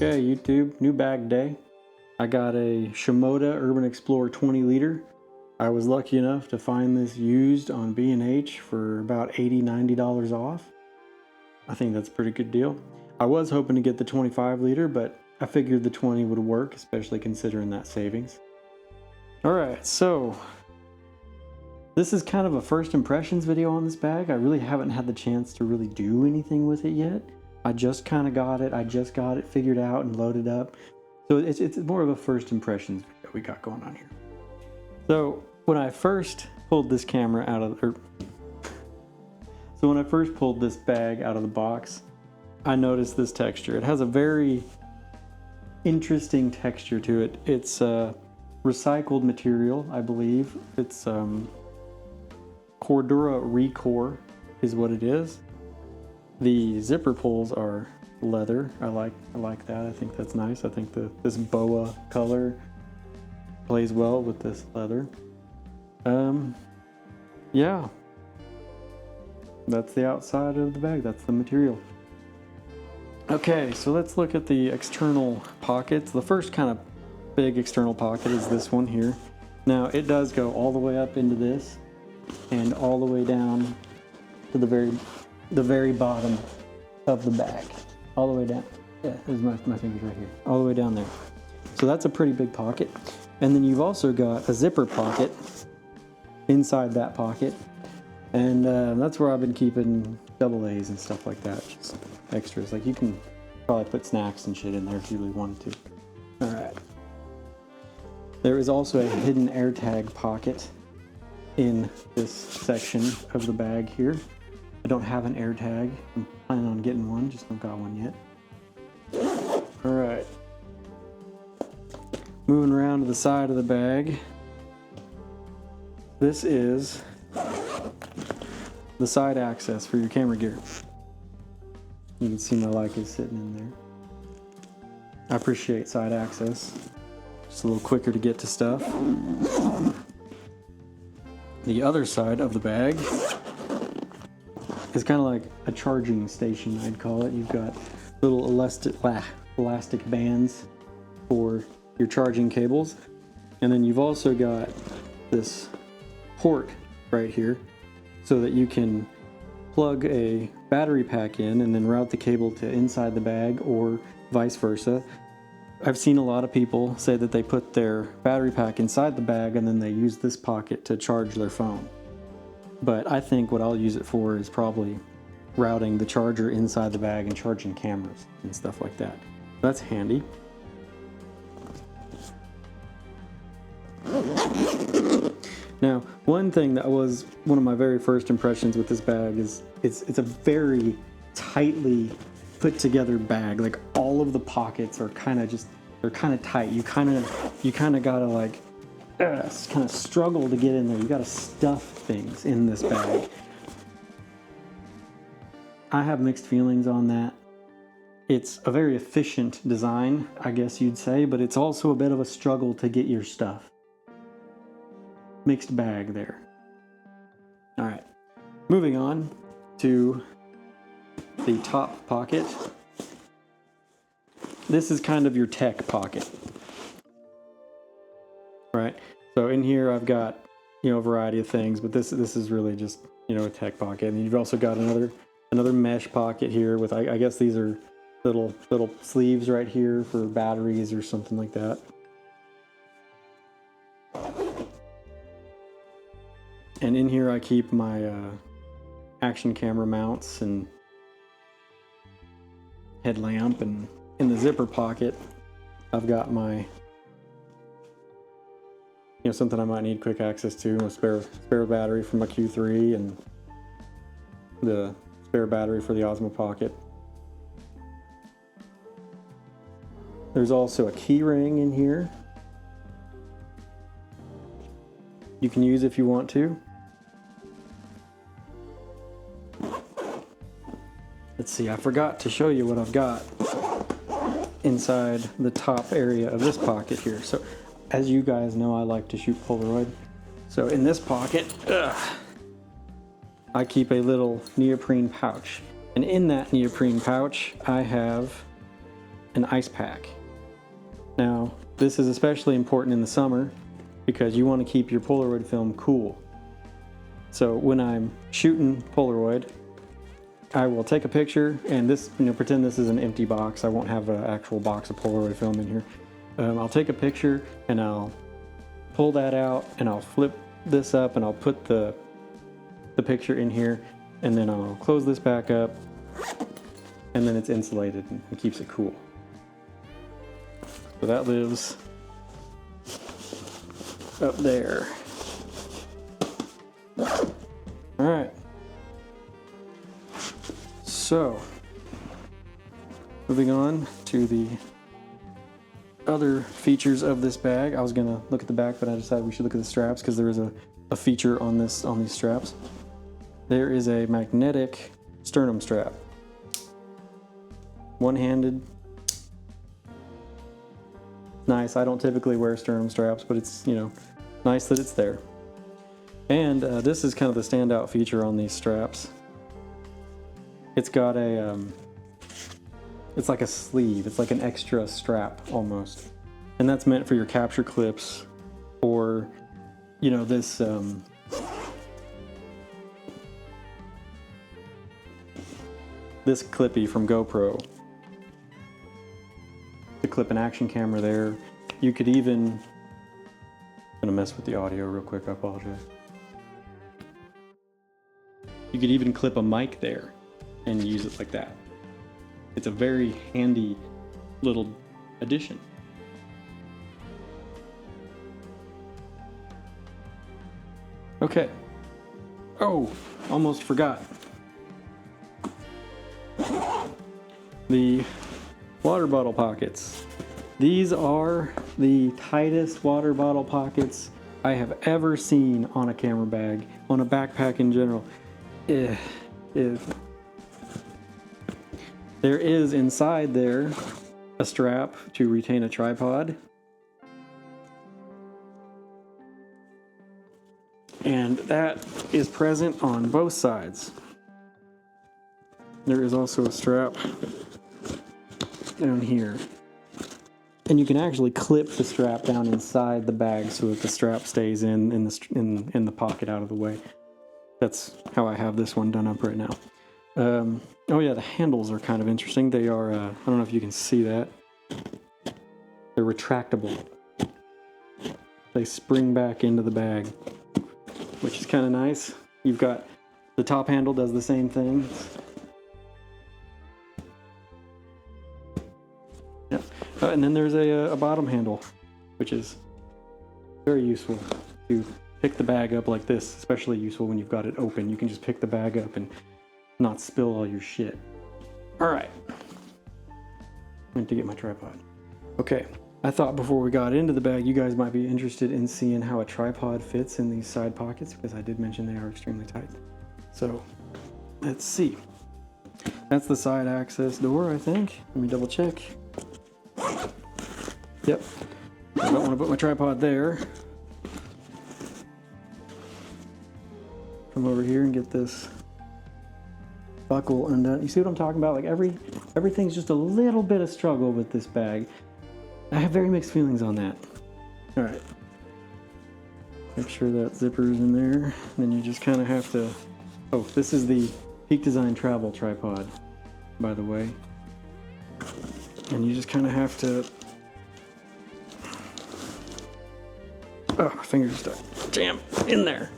Okay, YouTube, new bag day. I got a Shimoda Urban Explore 20 liter. I was lucky enough to find this used on B&H for about $80, $90 off. I think that's a pretty good deal. I was hoping to get the 25 liter, but I figured the 20 would work, especially considering that savings. Alright, so this is kind of a first impressions video on this bag. I really haven't had the chance to really do anything with it yet. I just kind of got it. I just got it figured out and loaded up. So it's more of a first impressions video we got going on here. So when I first pulled this camera out of, when I first pulled this bag out of the box, I noticed this texture. It has a very interesting texture to it. It's recycled material, I believe. It's Cordura Recore is what it is. The zipper pulls are leather. I like that. I think that's nice. I think this boa color plays well with this leather. Yeah. That's the outside of the bag. That's the material. Okay, so let's look at the external pockets. The first kind of big external pocket is this one here. Now it does go all the way up into this and all the way down to the very bottom of the bag. All the way down. Yeah, there's my fingers right here. All the way down there. So that's a pretty big pocket. And then you've also got a zipper pocket inside that pocket. And that's where I've been keeping AA and stuff like that. Just extras. Like you can probably put snacks and shit in there if you really wanted to. Alright. There is also a hidden AirTag pocket in this section of the bag here. I don't have an AirTag. I'm planning on getting one, just don't got one yet. Alright. Moving around to the side of the bag. This is the side access for your camera gear. You can see my Leica sitting in there. I appreciate side access. Just a little quicker to get to stuff. The other side of the bag is kind of like a charging station, I'd call it. You've got little elastic bands for your charging cables. And then you've also got this port right here so that you can plug a battery pack in and then route the cable to inside the bag or vice versa. I've seen a lot of people say that they put their battery pack inside the bag and then they use this pocket to charge their phone. But I think what I'll use it for is probably routing the charger inside the bag and charging cameras and stuff like that. That's handy. Now, one thing that was one of my very first impressions with this bag is it's a very tightly put together bag. Like all of the pockets are kind of tight. You kind of gotta like kind of struggle to get in there. You gotta stuff things in this bag. I have mixed feelings on that. It's a very efficient design, I guess you'd say, but it's also a bit of a struggle to get your stuff. Mixed bag there. All right, moving on to the top pocket. This is kind of your tech pocket. Right, so in here I've got, a variety of things, but this is really just, a tech pocket. And you've also got another mesh pocket here with, I guess these are little sleeves right here for batteries or something like that. And in here I keep my action camera mounts and headlamp, and in the zipper pocket I've got my something I might need quick access to, a spare battery for my Q3 and the spare battery for the Osmo Pocket. There's also a key ring in here you can use if you want to. Let's see, I forgot to show you what I've got inside the top area of this pocket here. So as you guys know, I like to shoot Polaroid. So in this pocket, I keep a little neoprene pouch. And in that neoprene pouch, I have an ice pack. Now, this is especially important in the summer because you want to keep your Polaroid film cool. So when I'm shooting Polaroid, I will take a picture, and this, pretend this is an empty box. I won't have an actual box of Polaroid film in here. I'll take a picture and I'll pull that out and I'll flip this up and I'll put the picture in here, and then I'll close this back up, and then it's insulated and keeps it cool. So that lives up there. All right. So, moving on to the other features of this bag. I was gonna look at the back, but I decided we should look at the straps because there is a feature on these straps. There is a magnetic sternum strap. One-handed. Nice. I don't typically wear sternum straps, but it's, nice that it's there. And this is kind of the standout feature on these straps. It's got it's like a sleeve. It's like an extra strap almost. And that's meant for your capture clips or, this, this clippy from GoPro. To clip an action camera there. You could even, I'm gonna mess with the audio real quick, I apologize. You could even clip a mic there and use it like that. It's a very handy little addition. Okay. Oh, almost forgot. The water bottle pockets. These are the tightest water bottle pockets I have ever seen on a camera bag, on a backpack in general. There is inside there a strap to retain a tripod. And that is present on both sides. There is also a strap down here. And you can actually clip the strap down inside the bag so that the strap stays in the pocket out of the way. That's how I have this one done up right now. Oh yeah, the handles are kind of interesting. They are, I don't know if you can see that. They're retractable. They spring back into the bag, which is kind of nice. You've got the top handle does the same thing. Yep. And then there's a bottom handle, which is very useful to pick the bag up like this, especially useful when you've got it open. You can just pick the bag up and not spill all your shit. All right. I went to get my tripod. Okay. I thought before we got into the bag, you guys might be interested in seeing how a tripod fits in these side pockets, because I did mention they are extremely tight. So let's see. That's the side access door, I think. Let me double check. Yep. I don't want to put my tripod there. Come over here and get this buckle undone. You see what I'm talking about? Like everything's just a little bit of struggle with this bag. I have very mixed feelings on that. All right. Make sure that zipper's in there. And then you just kind of have to... Oh, this is the Peak Design Travel tripod, by the way. And you just kind of have to... Oh, my finger's stuck. Jam in there.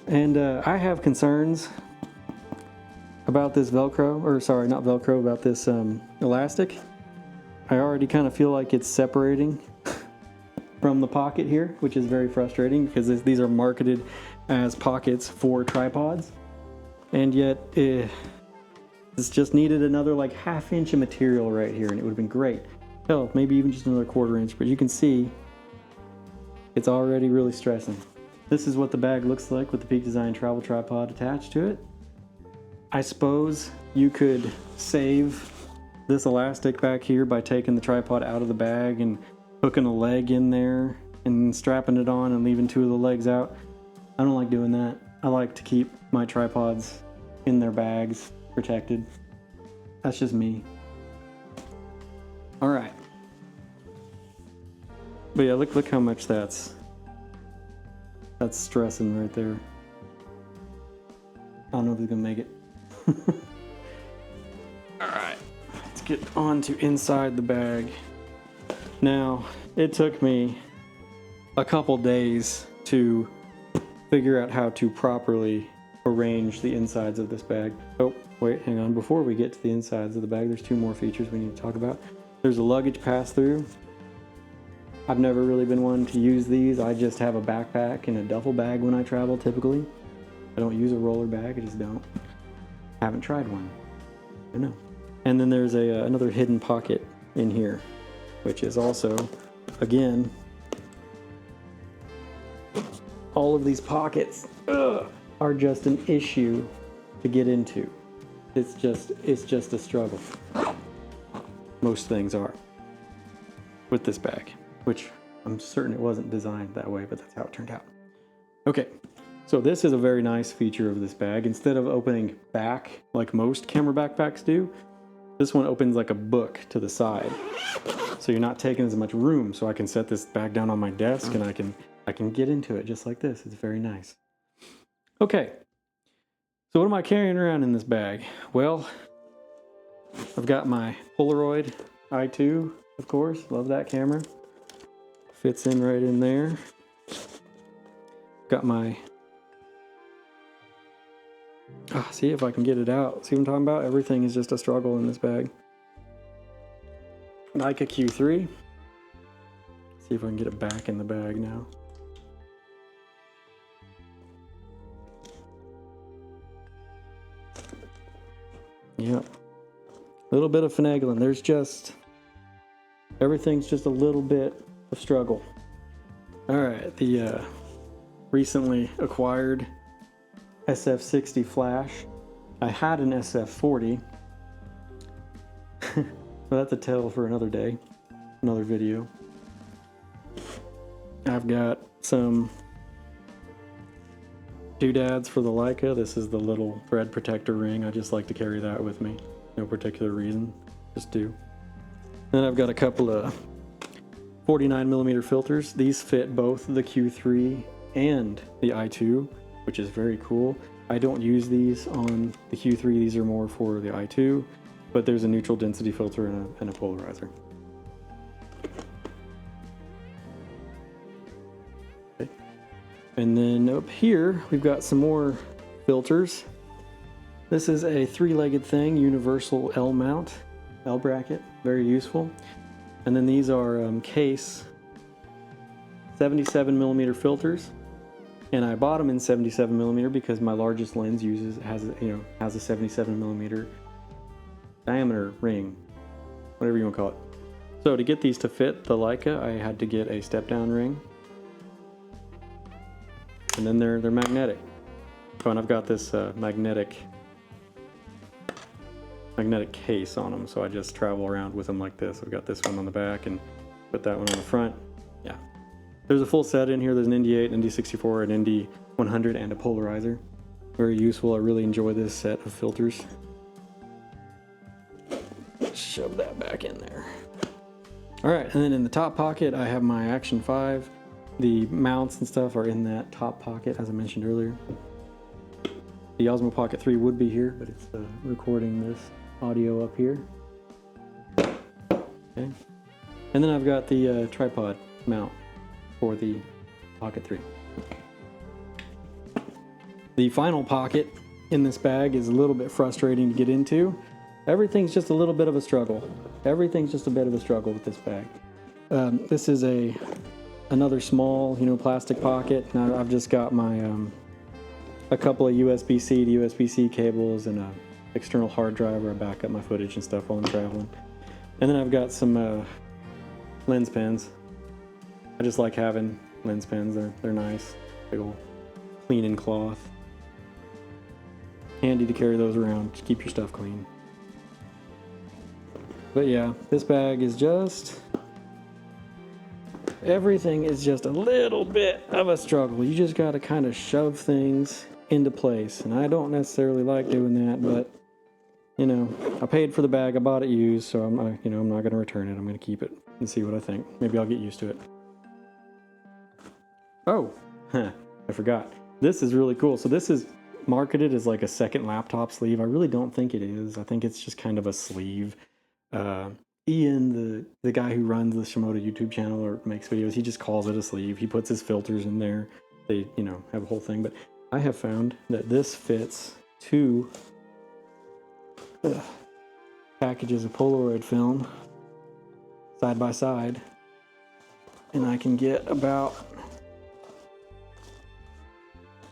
And I have concerns about this Velcro, or sorry, not Velcro, about this elastic. I already kind of feel like it's separating from the pocket here, which is very frustrating because these are marketed as pockets for tripods. And yet, it's just needed another like ½ inch of material right here and it would have been great. Hell, maybe even just another ¼ inch, but you can see it's already really stressing. This is what the bag looks like with the Peak Design Travel Tripod attached to it. I suppose you could save this elastic back here by taking the tripod out of the bag and hooking a leg in there and strapping it on and leaving 2 of the legs out. I don't like doing that. I like to keep my tripods in their bags protected. That's just me. All right. But yeah, look how much that's stressing right there. I don't know if he's gonna make it. All right, let's get on to inside the bag. Now, it took me a couple days to figure out how to properly arrange the insides of this bag. Oh, wait, hang on. Before we get to the insides of the bag, there's two more features we need to talk about. There's a luggage pass-through. I've never really been one to use these. I just have a backpack and a duffel bag when I travel, typically. I don't use a roller bag, I just don't. Haven't tried one. I don't know. And then there's another hidden pocket in here, which is also, again, all of these pockets are just an issue to get into. It's just a struggle. Most things are with this bag, which I'm certain it wasn't designed that way, but that's how it turned out. Okay, so this is a very nice feature of this bag. Instead of opening back like most camera backpacks do, this one opens like a book to the side. So you're not taking as much room, so I can set this bag down on my desk and I can get into it just like this. It's very nice. Okay, so what am I carrying around in this bag? Well, I've got my Polaroid i2, of course. Love that camera. Fits in right in there. Got my... see if I can get it out. See what I'm talking about? Everything is just a struggle in this bag. Leica Q3. See if I can get it back in the bag now. Yep. A little bit of finagling. There's just... everything's just a little bit of struggle. Alright, the recently acquired SF60 flash. I had an SF40. Well, that's a tale for another day, another video. I've got some doodads for the Leica. This is the little thread protector ring. I just like to carry that with me. No particular reason, just do. Then I've got a couple of 49mm filters. These fit both the Q3 and the i2, which is very cool. I don't use these on the Q3. These are more for the i2, but there's a neutral density filter and a polarizer. Okay. And then up here, we've got some more filters. This is a three-legged thing, universal L mount, L bracket, very useful. And then these are case 77mm filters. And I bought them in 77mm because my largest lens has a 77mm diameter ring, whatever you want to call it. So to get these to fit the Leica, I had to get a step-down ring, and then they're magnetic. Oh, and I've got this magnetic case on them, so I just travel around with them like this. I've got this one on the back and put that one on the front. Yeah. There's a full set in here. There's an ND8, an ND64, an ND100, and a polarizer. Very useful. I really enjoy this set of filters. Shove that back in there. All right, and then in the top pocket, I have my Action 5. The mounts and stuff are in that top pocket, as I mentioned earlier. The Osmo Pocket 3 would be here, but it's recording this audio up here. Okay. And then I've got the tripod mount for the Pocket 3. The final pocket in this bag is a little bit frustrating to get into. Everything's just a little bit of a struggle. Everything's just a bit of a struggle with this bag. This is another small, plastic pocket. Now I've just got my a couple of USB-C to USB-C cables and an external hard drive where I back up my footage and stuff while I'm traveling. And then I've got some lens pens. I just like having lens pens. They're nice, big old cleaning cloth. Handy to carry those around to keep your stuff clean. But yeah, this bag is just... everything is just a little bit of a struggle. You just got to kind of shove things into place. And I don't necessarily like doing that, but you know, I paid for the bag. I bought it used, so I'm not going to return it. I'm going to keep it and see what I think. Maybe I'll get used to it. Oh, I forgot. This is really cool. So this is marketed as like a second laptop sleeve. I really don't think it is. I think it's just kind of a sleeve. Ian, the guy who runs the Shimoda YouTube channel or makes videos, he just calls it a sleeve. He puts his filters in there. They, have a whole thing. But I have found that this fits 2 packages of Polaroid film side by side, and I can get about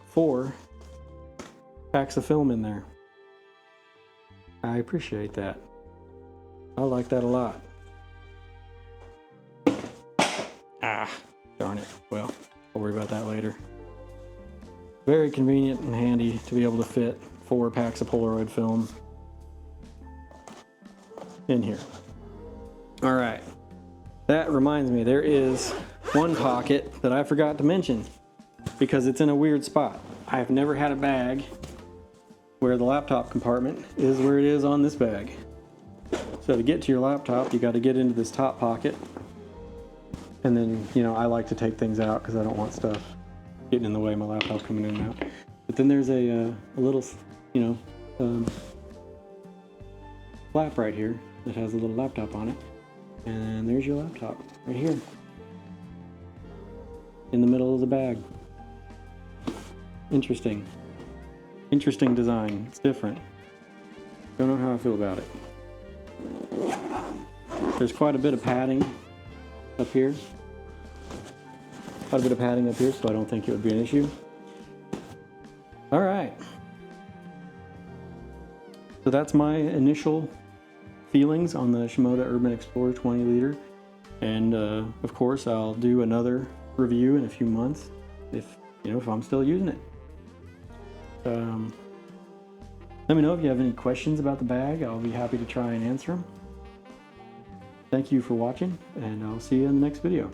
4 packs of film in there. I appreciate that. I like that a lot. Darn it. Well, I'll worry about that later. Very convenient and handy to be able to fit 4 packs of Polaroid film in here. All right. That reminds me, there is one pocket that I forgot to mention because it's in a weird spot. I've never had a bag where the laptop compartment is where it is on this bag. So to get to your laptop, you got to get into this top pocket. And then, I like to take things out because I don't want stuff getting in the way of my laptop coming in and out. But then there's a little, flap right here that has a little laptop on it. And there's your laptop right here in the middle of the bag. Interesting design. It's different. Don't know how I feel about it. There's quite a bit of padding up here. So I don't think it would be an issue. All right. So that's my initial feelings on the Shimoda Urban Explorer 20 liter. And of course, I'll do another review in a few months if I'm still using it. Let me know if you have any questions about the bag. I'll be happy to try and answer them. Thank you for watching, and I'll see you in the next video.